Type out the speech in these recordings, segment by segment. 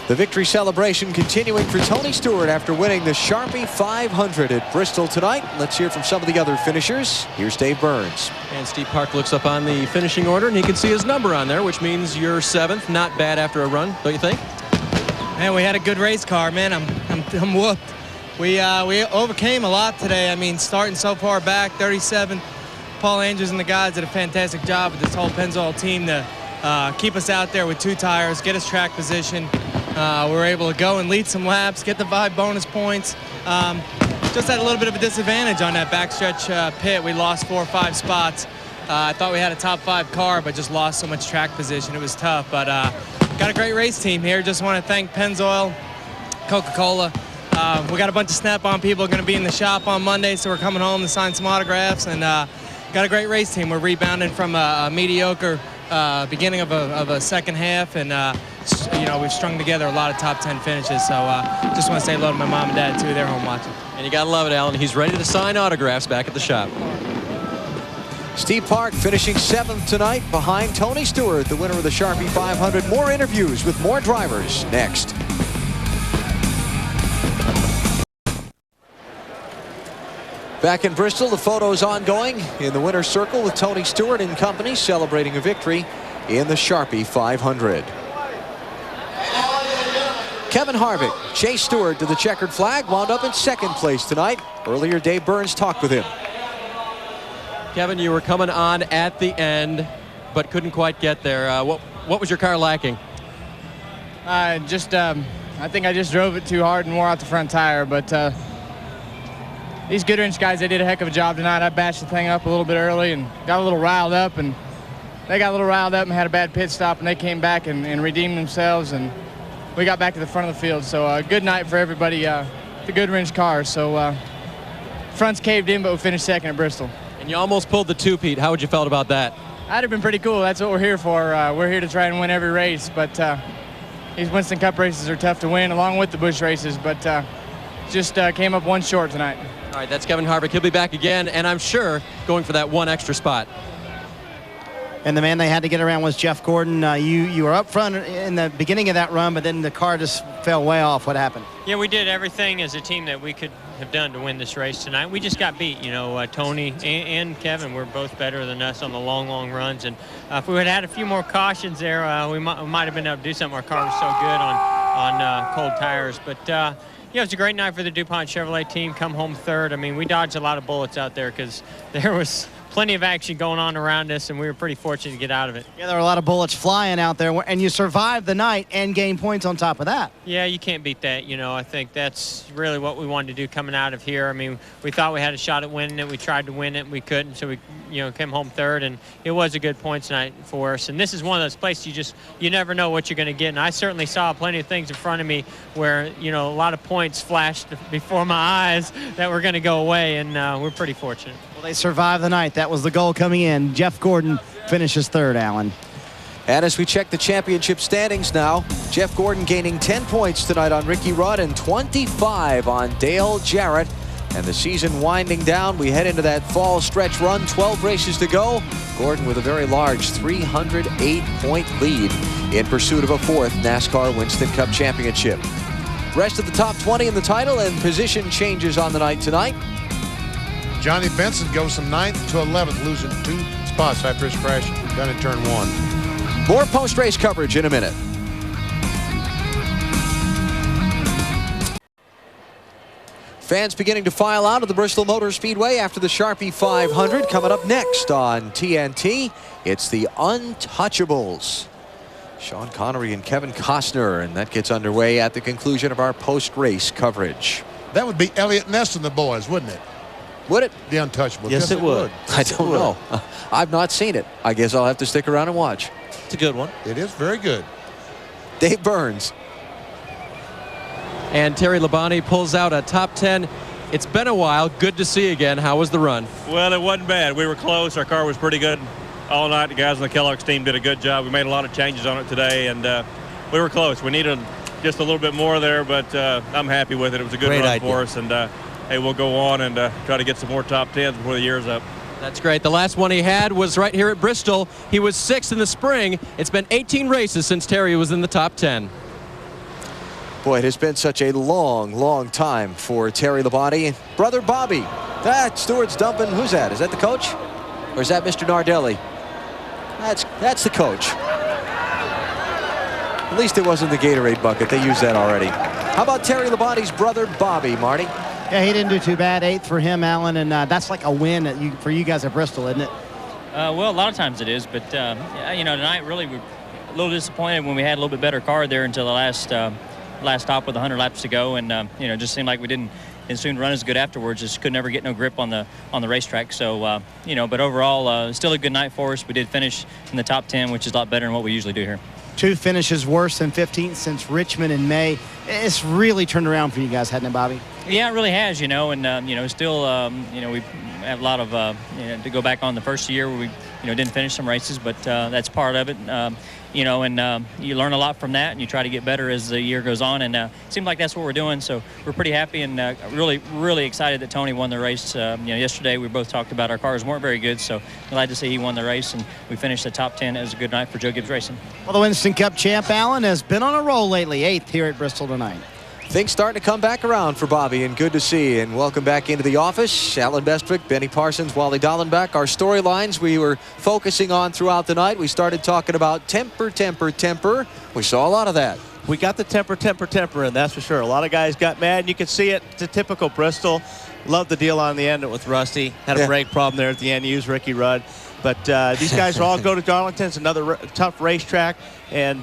The victory celebration continuing for Tony Stewart after winning the Sharpie 500 at Bristol tonight. Let's hear from some of the other finishers. Here's Dave Burns. And Steve Park looks up on the finishing order, and he can see his number on there, which means you're 7th. Not bad after a run, don't you think? Man, we had a good race car, man. I'm whooped. We overcame a lot today. I mean, starting so far back, 37. Paul Andrews and the guys did a fantastic job with this whole Pennzoil team to keep us out there with 2 tires, get us track position. We were able to go and lead some laps, get the 5 bonus points. Just had a little bit of a disadvantage on that backstretch pit. We lost 4 or 5 spots. I thought we had a top 5 car, but just lost so much track position. It was tough, but got a great race team here. Just want to thank Pennzoil, Coca-Cola. We got a bunch of Snap-on people going to be in the shop on Monday, so we're coming home to sign some autographs, and got a great race team. We're rebounding from a mediocre beginning of a second half, and you know, we've strung together a lot of top 10 finishes. So just want to say hello to my mom and dad too. They're home watching. And you gotta love it, Alan. He's ready to sign autographs back at the shop. Steve Park finishing 7th tonight behind Tony Stewart, the winner of the Sharpie 500. More interviews with more drivers next. Back in Bristol, the photos ongoing in the winner's circle with Tony Stewart and company celebrating a victory in the Sharpie 500. Kevin Harvick, Chase Stewart to the checkered flag, wound up in 2nd place tonight. Earlier, Dave Burns talked with him. Kevin, you were coming on at the end, but couldn't quite get there. What was your car lacking? I think I just drove it too hard and wore out the front tire, but these Goodwrench guys, they did a heck of a job tonight. I bashed the thing up a little bit early and got a little riled up, and they got a little riled up and had a bad pit stop, and they came back and redeemed themselves, and we got back to the front of the field. So a good night for everybody, the Goodwrench cars. So front's caved in, but we finished 2nd at Bristol. And you almost pulled the 2-peat. How would you felt about that? That'd have been pretty cool. That's what we're here for. We're here to try and win every race, but these Winston Cup races are tough to win, along with the Busch races, but just came up 1 short tonight. All right, that's Kevin Harvick. He'll be back again, and I'm sure going for that 1 extra spot. And the man they had to get around was Jeff Gordon. You were up front in the beginning of that run, but then the car just fell way off. What happened? Yeah, we did everything as a team that we could have done to win this race tonight. We just got beat. You know, Tony and Kevin were both better than us on the long runs. And if we had had a few more cautions there, we might have been able to do something. Our car was so good on cold tires. But, yeah, it was a great night for the DuPont Chevrolet team. Come home 3rd. I mean, we dodged a lot of bullets out there because there was plenty of action going on around us, and we were pretty fortunate to get out of it. Yeah, there were a lot of bullets flying out there, and you survived the night and gained points on top of that. Yeah, you can't beat that. You know, I think that's really what we wanted to do coming out of here. I mean, we thought we had a shot at winning it. We tried to win it, and we couldn't, so we, came home 3rd, and it was a good points night for us. And this is one of those places you never know what you're going to get. And I certainly saw plenty of things in front of me where, a lot of points flashed before my eyes that were going to go away, and we're pretty fortunate. Well, they survived the night. That was the goal coming in. Jeff Gordon finishes 3rd, Alan. And as we check the championship standings now, Jeff Gordon gaining 10 points tonight on Ricky Rudd and 25 on Dale Jarrett. And the season winding down, we head into that fall stretch run, 12 races to go. Gordon with a very large 308-point lead in pursuit of a 4th NASCAR Winston Cup championship. Rest of the top 20 in the title, and position changes on the night tonight. Johnny Benson goes from 9th to 11th, losing 2 spots after his crash down in turn 1. More post-race coverage in a minute. Fans beginning to file out of the Bristol Motor Speedway after the Sharpie 500. Coming up next on TNT, it's the Untouchables. Sean Connery and Kevin Costner, and that gets underway at the conclusion of our post-race coverage. That would be Elliott Ness and the boys, wouldn't it? Would it? The Untouchables. Yes, it would. I don't know. I've not seen it. I guess I'll have to stick around and watch. It's a good one. It is very good. Dave Burns. And Terry Labonte pulls out a top 10. It's been a while. Good to see again. How was the run? Well, it wasn't bad. We were close. Our car was pretty good all night. The guys on the Kellogg's team did a good job. We made a lot of changes on it today, and we were close. We needed just a little bit more there, but I'm happy with it. It was a good run for us, and hey, we'll go on and try to get some more top 10s before the year's up. That's great. The last one he had was right here at Bristol. He was 6th in the spring. It's been 18 races since Terry was in the top 10. Boy, it has been such a long, long time for Terry Labonte. Brother Bobby. Stewart's dumping. Who's that? Is that the coach? Or is that Mr. Nardelli? That's the coach. At least it wasn't the Gatorade bucket. They used that already. How about Terry Labonte's brother Bobby, Marty? Yeah, he didn't do too bad. 8th for him, Alan, and that's like a win for you guys at Bristol, isn't it? Well, a lot of times it is, but you know, tonight really we're a little disappointed when we had a little bit better car there until the last stop with 100 laps to go, and you know, just seemed like we didn't soon run as good afterwards. Just could never get no grip on the racetrack. So you know, but overall, still a good night for us. We did finish in the top 10, which is a lot better than what we usually do here. 2 finishes worse than 15th since Richmond in May. It's really turned around for you guys, hasn't it, Bobby? Yeah, it really has, you know, and you know, still, you know, we have a lot of, you know, to go back on the first year where we, you know, didn't finish some races, but that's part of it, you know, and you learn a lot from that, and you try to get better as the year goes on, and it seems like that's what we're doing, so we're pretty happy and really, really excited that Tony won the race. You know, yesterday we both talked about our cars weren't very good, so glad to see he won the race, and we finished the top 10. It was a good night for Joe Gibbs Racing. Well, the Winston Cup champ, Allen, has been on a roll lately, 8th here at Bristol tonight. Things starting to come back around for Bobby, and good to see. And welcome back into the office. Alan Bestwick, Benny Parsons, Wally Dallenbach. Our storylines we were focusing on throughout the night. We started talking about temper. We saw a lot of that. We got the temper, and that's for sure. A lot of guys got mad, and you could see it. It's a typical Bristol. Loved the deal on the end with Rusty. Had a brake problem there at the end. Used Ricky Rudd. But these guys will all go to Darlington. It's another tough racetrack. And,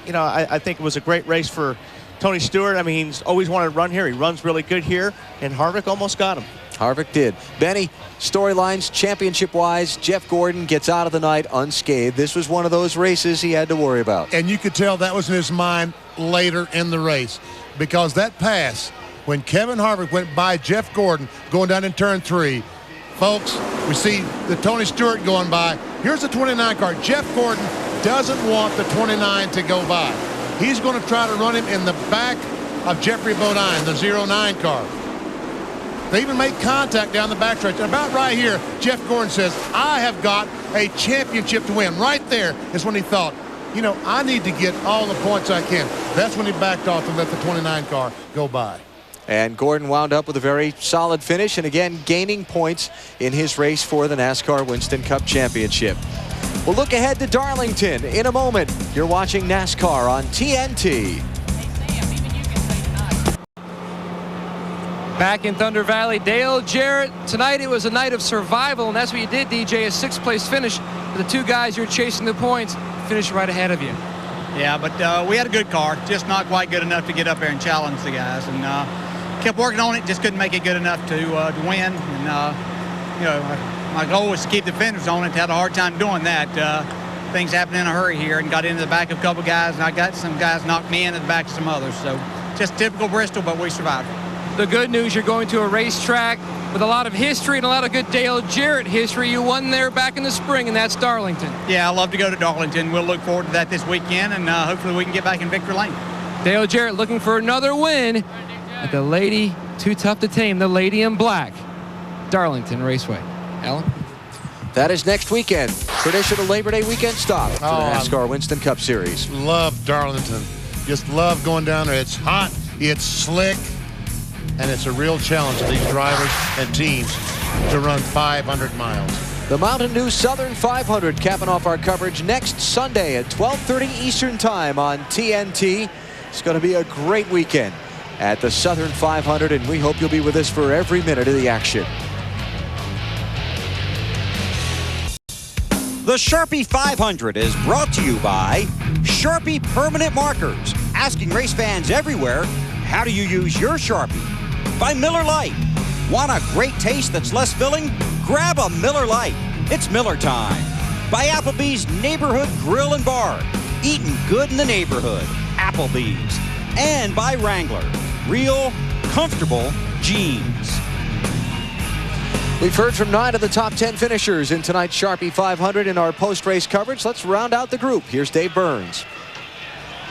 you know, I think it was a great race for Tony Stewart. I mean, he's always wanted to run here. He runs really good here, and Harvick almost got him. Harvick did. Benny, storylines, championship-wise, Jeff Gordon gets out of the night unscathed. This was one of those races he had to worry about. And you could tell that was in his mind later in the race, because that pass, when Kevin Harvick went by Jeff Gordon going down in turn 3, folks, we see the Tony Stewart going by. Here's the 29 car. Jeff Gordon doesn't want the 29 to go by. He's going to try to run him in the back of Jeffrey Bodine, the 09 car. They even made contact down the backstretch. And about right here, Jeff Gordon says, I have got a championship to win. Right there is when he thought, you know, I need to get all the points I can. That's when he backed off and let the 29 car go by. And Gordon wound up with a very solid finish, and again gaining points in his race for the NASCAR Winston Cup Championship. We'll look ahead to Darlington in a moment. You're watching NASCAR on TNT. Back in Thunder Valley, Dale Jarrett. Tonight it was a night of survival, and that's what you did, DJ. A 6th place finish. The 2 guys you're chasing the points finished right ahead of you. Yeah, but we had a good car, just not quite good enough to get up there and challenge the guys, and kept working on it, just couldn't make it good enough to win. And you know, my goal was to keep the fenders on it. Had a hard time doing that. Things happened in a hurry here, and got into the back of a couple guys, and I got some guys knocked me into the back of some others. So just typical Bristol, but we survived. The good news, you're going to a racetrack with a lot of history and a lot of good Dale Jarrett history. You won there back in the spring, and that's Darlington. Yeah, I love to go to Darlington. We'll look forward to that this weekend, and hopefully we can get back in victory lane. Dale Jarrett looking for another win at the Lady Too Tough to Tame, the Lady in Black, Darlington Raceway. Alan? That is next weekend. Traditional Labor Day weekend stop for the NASCAR Winston Cup Series. Love Darlington. Just love going down there. It's hot, it's slick, and it's a real challenge to these drivers and teams to run 500 miles. The Mountain Dew Southern 500 capping off our coverage next Sunday at 12:30 Eastern Time on TNT. It's going to be a great weekend at the Southern 500, and we hope you'll be with us for every minute of the action. The Sharpie 500 is brought to you by Sharpie Permanent Markers, asking race fans everywhere, how do you use your Sharpie? By Miller Lite. Want a great taste that's less filling? Grab a Miller Lite. It's Miller time. By Applebee's Neighborhood Grill and Bar. Eating good in the neighborhood. Applebee's. And by Wrangler. Real, comfortable jeans. We've heard from 9 of the top 10 finishers in tonight's Sharpie 500 in our post-race coverage. Let's round out the group. Here's Dave Burns.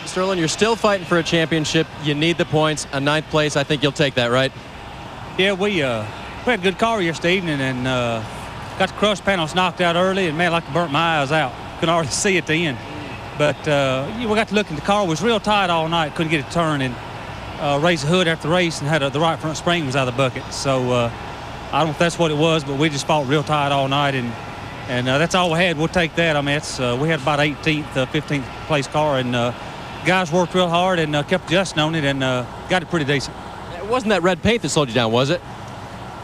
Sterling, you're still fighting for a championship. You need the points. A 9th place, I think you'll take that, right? Yeah, we had a good car yesterday evening, and got the crush panels knocked out early, and man, like burnt my eyes out. Could already see at the end. But we got to look in the car. It was real tight all night. Couldn't get it turned, and raised the hood after the race and had the right front spring was out of the bucket. So I don't know if that's what it was, but we just fought real tight all night, and that's all we had. We'll take that. I mean, we had about 18th, 15th place car, and guys worked real hard and kept adjusting on it and got it pretty decent. It wasn't that red paint that slowed you down, was it?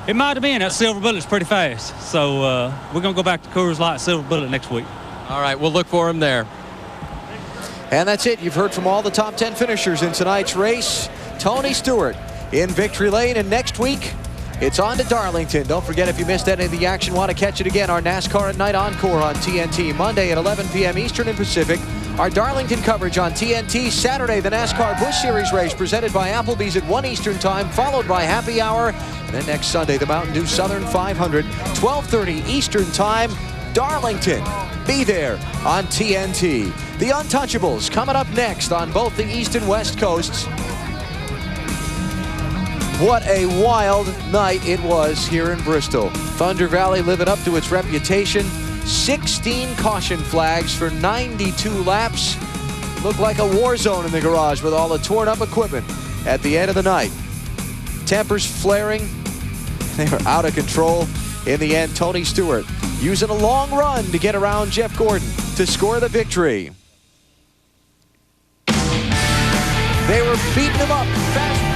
It might have been. That Silver Bullet's pretty fast. So we're going to go back to Coors Light Silver Bullet next week. All right, we'll look for him there. And that's it. You've heard from all the top 10 finishers in tonight's race. Tony Stewart in victory lane, and next week it's on to Darlington. Don't forget, if you missed any of the action, want to catch it again, our NASCAR at Night Encore on TNT, Monday at 11 p.m. Eastern and Pacific. Our Darlington coverage on TNT. Saturday, the NASCAR Busch Series race presented by Applebee's at 1 Eastern time, followed by Happy Hour. And then next Sunday, the Mountain Dew Southern 500, 12:30 Eastern time, Darlington. Be there on TNT. The Untouchables coming up next on both the East and West Coasts. What a wild night it was here in Bristol. Thunder Valley living up to its reputation. 16 caution flags for 92 laps. Looked like a war zone in the garage with all the torn up equipment at the end of the night. Tempers flaring. They were out of control. In the end, Tony Stewart using a long run to get around Jeff Gordon to score the victory. They were beating him up fast.